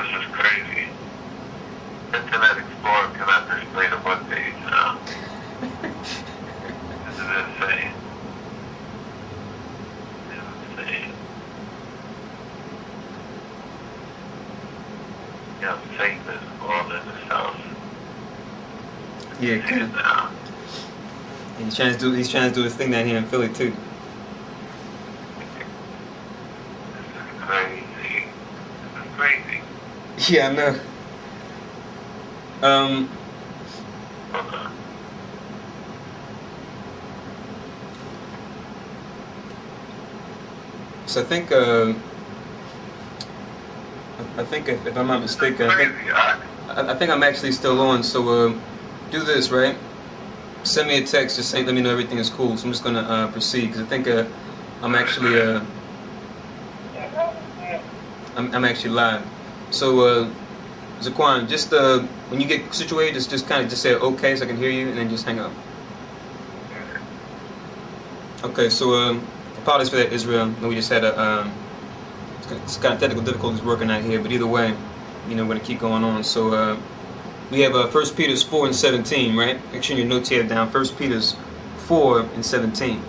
this is crazy. Internet Explorer cannot display the web page now. This is insane. Insane. Yeah, Satan is all in this house. Yeah, good. He's trying to do his thing down here in Philly too. This is crazy. This is crazy. Yeah, I know. So I think if I'm not mistaken, I think I'm actually still on. So do this, right? Send me a text, just saying, let me know everything is cool. So I'm just gonna proceed because I think I'm actually I'm actually live. So Zaquan, just when you get situated, just kind of just say okay so I can hear you, and then just hang up. Okay, so apologies for that, Israel. We just had it's kind of technical difficulties working out here, but either way, you know, we're gonna keep going on. So we have 1 Peter 4:17, right? Make sure your notes here down. 1 Peter 4:17.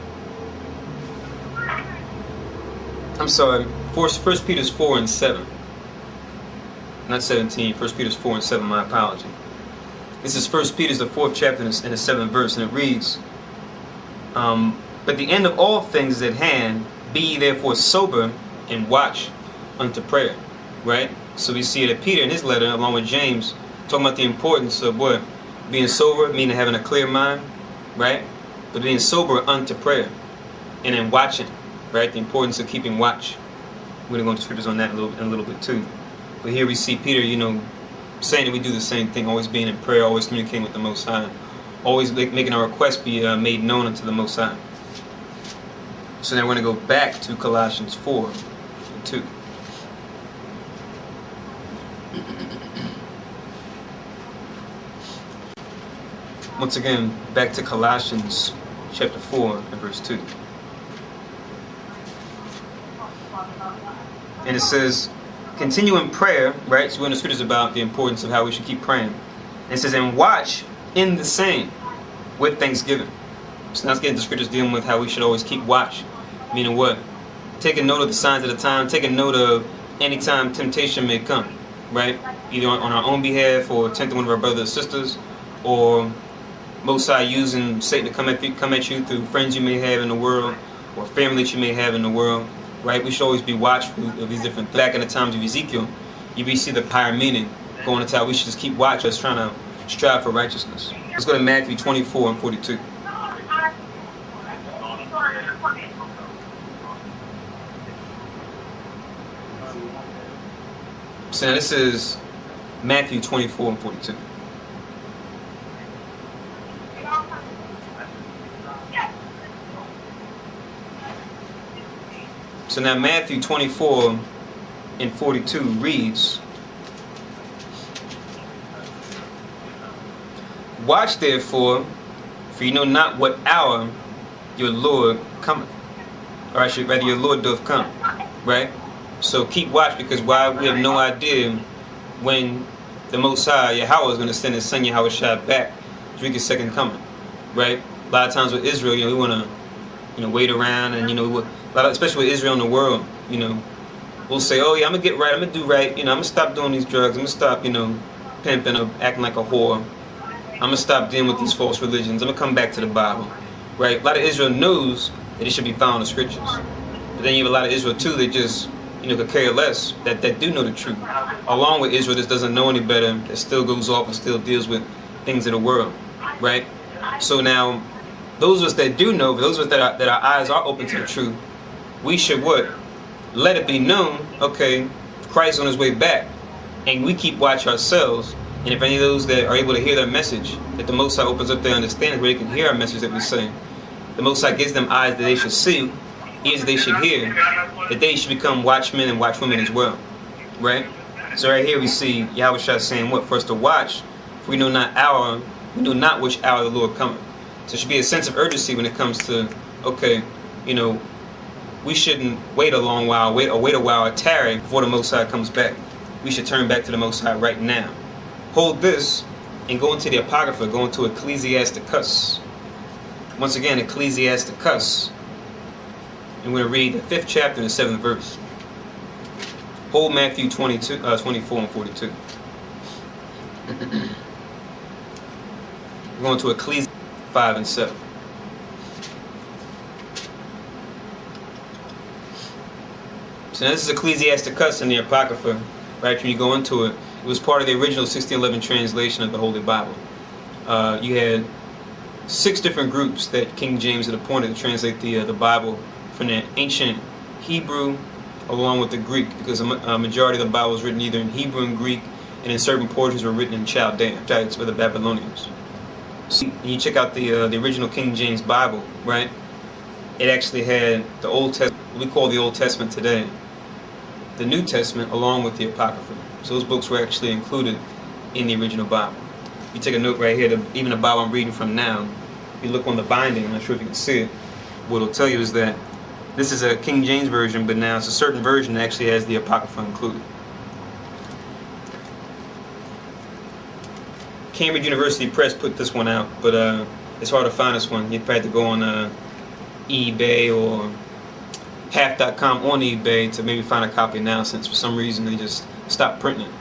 I'm sorry, 1 Peter 4:7. Not 17. 1 Peter 4:7. My apology. This is 1 Peter, the 4th chapter and the 7th verse, and it reads, "But the end of all things is at hand. Be ye therefore sober and watch unto prayer." Right? So we see that Peter in his letter, along with James, talking about the importance of what? Being sober, meaning having a clear mind, right? But being sober unto prayer. And then watching, right? The importance of keeping watch. We're going to go into scriptures on that in a little bit too. But here we see Peter, you know, saying that we do the same thing, always being in prayer, always communicating with the Most High, always making our requests be made known unto the Most High. So now we're going to go back to Colossians 4:2. Once again, back to Colossians chapter 4 and verse 2. And it says, continue in prayer, right? So we're in the scriptures about the importance of how we should keep praying. And it says, and watch in the same with thanksgiving. So now let's get into scriptures dealing with how we should always keep watch. Meaning what? Taking note of the signs of the time, taking note of any time temptation may come, right? Either on our own behalf or tempting one of our brothers or sisters, or Most High using Satan to come at you through friends you may have in the world or family that you may have in the world, right? We should always be watchful of these different things. Back in the times of Ezekiel, you see the higher meaning going into how we should just keep watch, us trying to strive for righteousness. Let's go to Matthew 24:42. So now this is Matthew 24:42. So now Matthew 24:42 reads, watch therefore, for you know not what hour your Lord cometh. Or I should rather your Lord doth come. Right? So keep watch, because why? We have no idea when the Most High, Yahweh, is going to send his son Yahweh back to make his second coming. Right? A lot of times with Israel, we want to, wait around, and especially with Israel in the world, we'll say, oh yeah, I'm gonna get right, I'm gonna do right, I'm gonna stop doing these drugs, I'm gonna stop, pimping or acting like a whore, I'm gonna stop dealing with these false religions, I'm gonna come back to the Bible, right? A lot of Israel knows that it should be found in the scriptures, but then you have a lot of Israel too that just, could care less, that do know the truth, along with Israel that doesn't know any better, that still goes off and still deals with things of the world, right? So now, those of us that do know, those of us that our eyes are open to the truth, we should what? Let it be known, okay, Christ on his way back. And we keep watch ourselves. And if any of those that are able to hear that message, that the Most High opens up their understanding where they can hear our message that we say. The Most High gives them eyes that they should see, ears they should hear, that they should become watchmen and watchwomen as well. Right? So right here we see Yahweh saying what? For us to watch, for we know not which hour the Lord cometh. So there should be a sense of urgency when it comes to, okay, we shouldn't wait a long while, wait a while or tarry before the Most High comes back. we should turn back to the Most High right now. Hold this and go into the Apocrypha, go into Ecclesiasticus. Once again, Ecclesiasticus. And we're going to read the 5th chapter and the 7th verse. Hold Matthew 24 and 42. We're going to Ecclesiastes 5 and 7. So now this is Ecclesiasticus in the Apocrypha. Right, when you go into it, it was part of the original 1611 translation of the Holy Bible. You had 6 different groups that King James had appointed to translate the Bible from the ancient Hebrew along with the Greek, because a majority of the Bible was written either in Hebrew and Greek, and in certain portions were written in Chaldean, that's for the Babylonians. So you check out the original King James Bible, right? It actually had the Old Testament, we call the Old Testament today, the New Testament, along with the Apocrypha. So those books were actually included in the original Bible. You take a note right here, even the Bible I'm reading from now, if you look on the binding, I'm not sure if you can see it, what it'll tell you is that this is a King James version, but now it's a certain version that actually has the Apocrypha included. Cambridge University Press put this one out, but it's hard to find this one. You'd probably have to go on eBay or half.com on eBay to maybe find a copy now, since for some reason they just stopped printing it.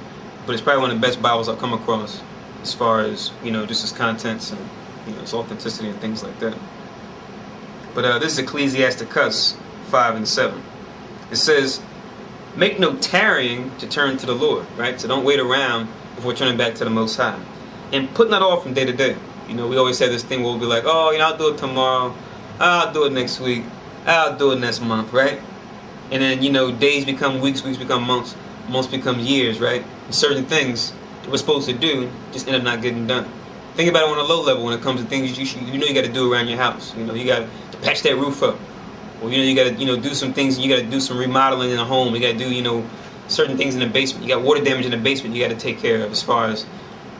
But it's probably one of the best Bibles I've come across as far as, just its contents and, its authenticity and things like that. But this is Ecclesiasticus 5 and 7. It says, make no tarrying to turn to the Lord, right? So don't wait around before turning back to the Most High. And put not off from day to day. We always have this thing where we'll be like, oh, I'll do it tomorrow. I'll do it next week. I'll do it next month, right? And then, days become weeks, weeks become months, months become years, right? And certain things that we're supposed to do just end up not getting done. Think about it on a low level when it comes to things you got to do around your house. You got to patch that roof up. Or, you got to, do some things. You got to do some remodeling in the home. You got to do, certain things in the basement. You got water damage in the basement you got to take care of, as far as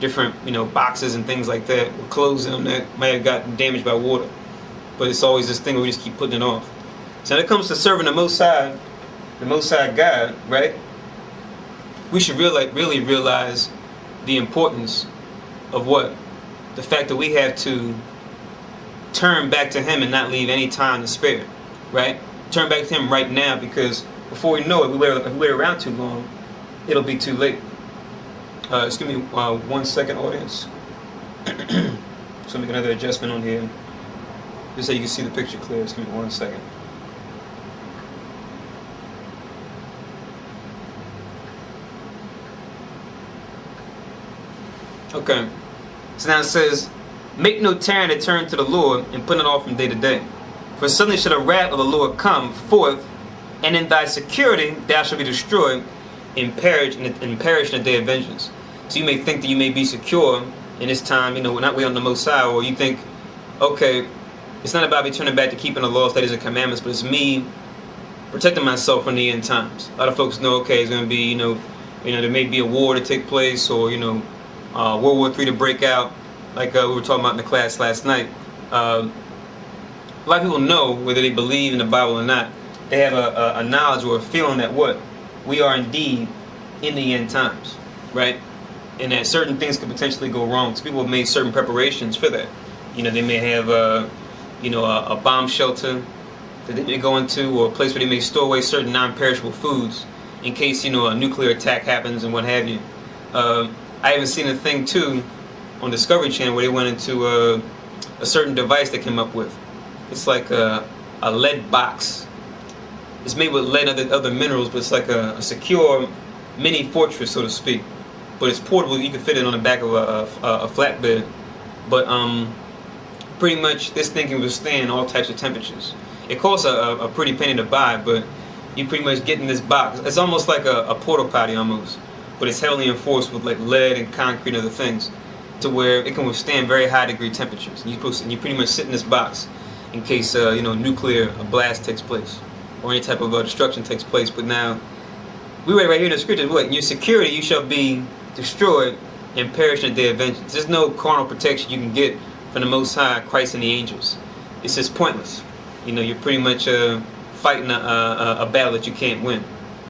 different, boxes and things like that, with clothes in them that might have gotten damaged by water. But it's always this thing where we just keep putting it off. So when it comes to serving the Most High God, right? We should really realize the importance of what? The fact that we have to turn back to Him and not leave any time to spare, right? Turn back to Him right now, because before we know it, if we wait around too long, it'll be too late. Excuse me 1 second, audience. So make another adjustment on here, just so you can see the picture clear. Excuse me 1 second. Okay. So now it says, make no tarrying to turn to the Lord, and put it off from day to day. For suddenly shall the wrath of the Lord come forth, and in thy security thou shalt be destroyed, and perish in the day of vengeance. So you may think that you may be secure in this time, we're not waiting on the Most High, or you think, okay, it's not about me turning back to keeping the laws, statutes, and commandments, but it's me protecting myself from the end times. A lot of folks know, okay, it's going to be, there may be a war to take place, or, World War III to break out, like we were talking about in the class last night. A lot of people know, whether they believe in the Bible or not, they have a knowledge or a feeling that we are indeed in the end times, right? And that certain things could potentially go wrong. So people have made certain preparations for that. They may have a bomb shelter that they may go into, or a place where they may store away certain non-perishable foods in case, a nuclear attack happens and what have you. I even seen a thing too on Discovery Channel where they went into a certain device they came up with. It's like a lead box. It's made with lead and other minerals, but it's like a secure mini fortress, so to speak. But it's portable. You can fit it on the back of a flatbed. But pretty much this thing can withstand all types of temperatures. It costs a pretty penny to buy, but you pretty much get in this box. It's almost like a porta potty almost, but it's heavily enforced with like lead and concrete and other things, to where it can withstand very high degree temperatures. And you pretty much sit in this box in case nuclear blast takes place or any type of destruction takes place. But now we read right here in the scripture, what? In your security you shall be destroyed and perish in the day of vengeance. There's no carnal protection you can get from the Most High, Christ, and the angels. It's just pointless. You're pretty much fighting a battle that you can't win.